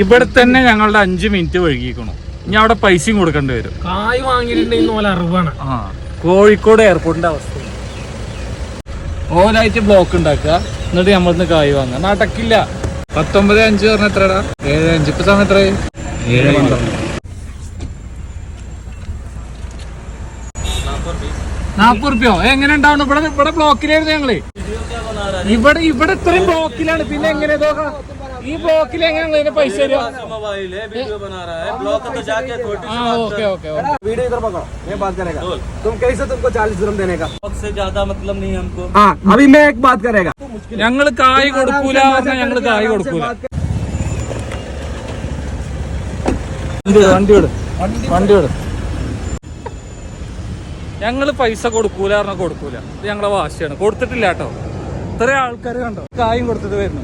ഇവിടെ തന്നെ ഞങ്ങളുടെ 5 മിനിറ്റ് വൈകിക്കണം. ഇനി അവിടെ പൈസയും കൊടുക്കേണ്ടി വരും. കായ് വാങ്ങിയിട്ടുണ്ടെങ്കിൽ അറിവാണ്. കോഴിക്കോട് എയർപോർട്ടിന്റെ അവസ്ഥ ഓലായിട്ട് ബ്ലോക്ക് ഉണ്ടാക്കുക, എന്നിട്ട് നമ്മളിന്ന് കായ് വാങ്ങുക. നടക്കില്ല. 19.5 പറഞ്ഞ എത്രടാ? 7.5. ഇപ്പൊ സമയം എത്ര? 7:12. 40 റുപ്യോ എങ്ങനെ ഉണ്ടാവുന്നു? ഇവിടെ ബ്ലോക്കിലായിരുന്നു ഞങ്ങള്. ഇവിടെ ഇത്രയും ബ്ലോക്കിലാണ്. പിന്നെ എങ്ങനെ ഈ ബ്ലോക്കിൽ എങ്ങനെ പൈസ തരുക? ओके ओके वीडियो इधर पकड़ो, मैं बात करेगा. तुम कैसे तुमको 40 दिरहम देने का? से ज्यादा मतलब नहीं हमको. हाँ अभी मैं एक बात करेगा. ഞങ്ങള് കായ് കൊടുക്കൂല, ഞങ്ങള് കായ് കൊടുക്കൂല. വണ്ടി വിട്. ഞങ്ങള് പൈസ കൊടുക്കൂല പറഞ്ഞാൽ കൊടുക്കൂല. ഇത് ഞങ്ങളെ വാശിയാണ്. കൊടുത്തിട്ടില്ല കേട്ടോ. ഇത്രയും ആൾക്കാർ കണ്ടോ കായും കൊടുത്തിട്ട് വരുന്നു.